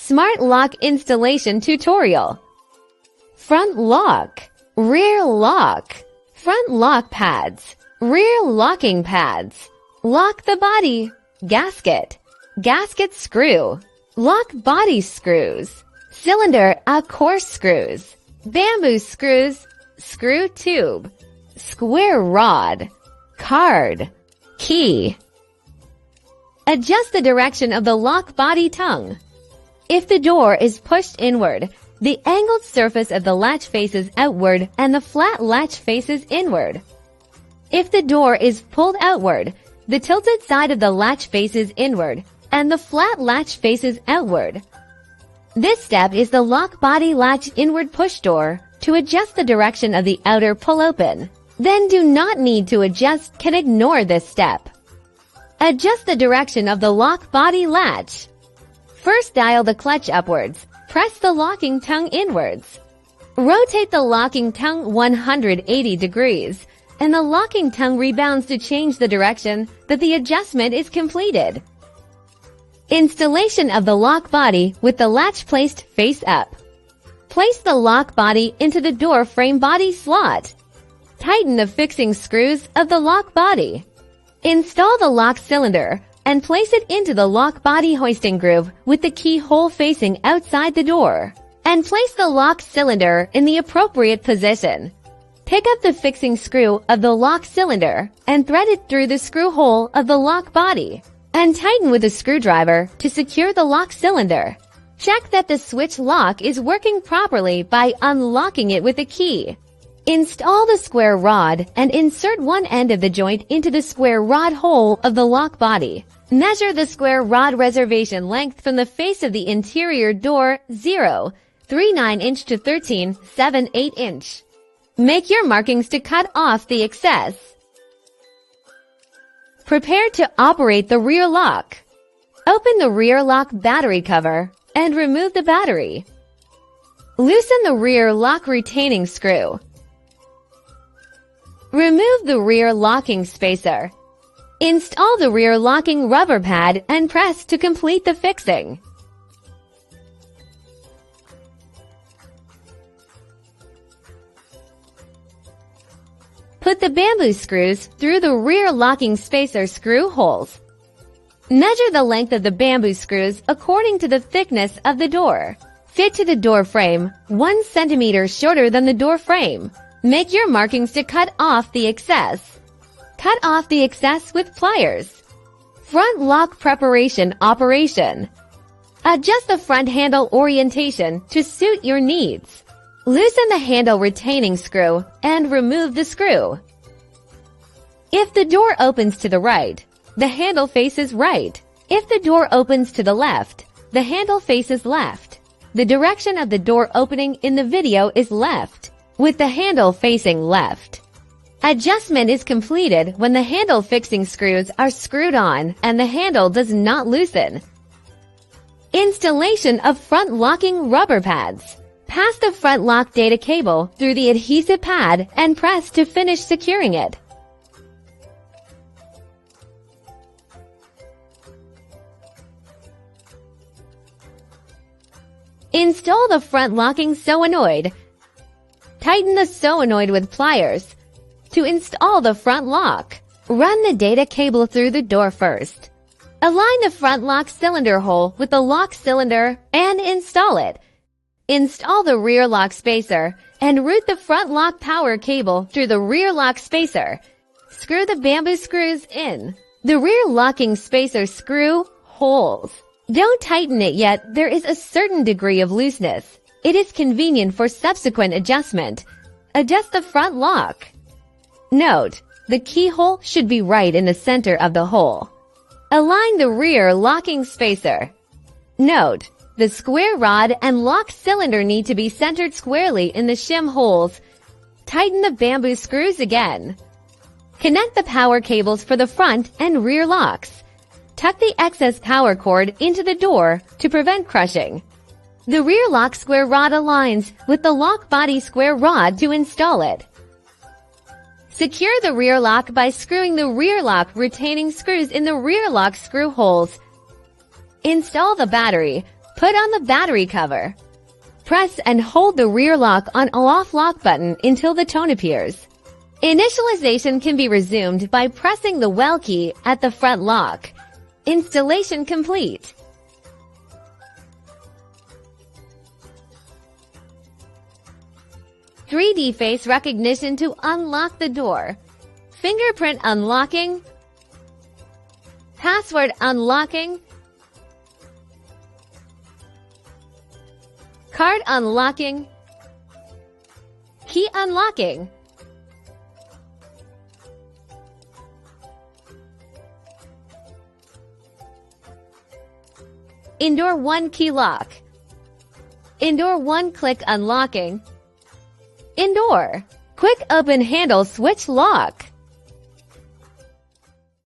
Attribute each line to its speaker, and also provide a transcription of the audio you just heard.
Speaker 1: Smart lock installation tutorial. Front lock, rear lock, front lock pads, rear locking pads, lock the body, gasket, gasket screw, lock body screws, cylinder course screws, bamboo screws, screw tube, square rod, card, key. Adjust the direction of the lock body tongue. If the door is pushed inward, the angled surface of the latch faces outward and the flat latch faces inward. If the door is pulled outward, the tilted side of the latch faces inward and the flat latch faces outward. This step is the lock body latch inward push door to adjust the direction of the outer pull open. Then do not need to adjust, can ignore this step. Adjust the direction of the lock body latch. First dial the clutch upwards. Press the locking tongue inwards. Rotate the locking tongue 180 degrees, and the locking tongue rebounds to change the direction that the adjustment is completed. Installation of the lock body with the latch placed face up. Place the lock body into the door frame body slot. Tighten the fixing screws of the lock body. Install the lock cylinder and place it into the lock body hoisting groove with the keyhole facing outside the door. And place the lock cylinder in the appropriate position. Pick up the fixing screw of the lock cylinder and thread it through the screw hole of the lock body. And tighten with a screwdriver to secure the lock cylinder. Check that the switch lock is working properly by unlocking it with a key. Install the square rod and insert one end of the joint into the square rod hole of the lock body. Measure the square rod reservation length from the face of the interior door 0.39 inch to 13.78 inch. Make your markings to cut off the excess. Prepare to operate the rear lock. Open the rear lock battery cover and remove the battery. Loosen the rear lock retaining screw. Remove the rear locking spacer. Install the rear locking rubber pad and press to complete the fixing. Put the bamboo screws through the rear locking spacer screw holes. Measure the length of the bamboo screws according to the thickness of the door. Fit to the door frame 1 centimeter shorter than the door frame. Make your markings to cut off the excess. Cut off the excess with pliers. Front lock preparation operation. Adjust the front handle orientation to suit your needs. Loosen the handle retaining screw and remove the screw. If the door opens to the right, the handle faces right. If the door opens to the left, the handle faces left. The direction of the door opening in the video is left, with the handle facing left. Adjustment is completed when the handle fixing screws are screwed on and the handle does not loosen. Installation of front locking rubber pads. Pass the front lock data cable through the adhesive pad and press to finish securing it. Install the front locking solenoid. Tighten the solenoid with pliers. To install the front lock, run the data cable through the door first. Align the front lock cylinder hole with the lock cylinder and install it. Install the rear lock spacer and route the front lock power cable through the rear lock spacer. Screw the bamboo screws in. The rear locking spacer screw holes. Don't tighten it yet, there is a certain degree of looseness. It is convenient for subsequent adjustment. Adjust the front lock. Note, the keyhole should be right in the center of the hole. Align the rear locking spacer. Note, the square rod and lock cylinder need to be centered squarely in the shim holes. Tighten the bamboo screws again. Connect the power cables for the front and rear locks. Tuck the excess power cord into the door to prevent crushing. The rear lock square rod aligns with the lock body square rod to install it. Secure the rear lock by screwing the rear lock retaining screws in the rear lock screw holes. Install the battery. Put on the battery cover. Press and hold the rear lock on off lock button until the tone appears. Initialization can be resumed by pressing the well key at the front lock. Installation complete. "3D face recognition to unlock the door. Fingerprint unlocking. Password unlocking. Card unlocking. Key unlocking." Indoor one key lock. Indoor one click unlocking. Indoor quick open handle switch lock.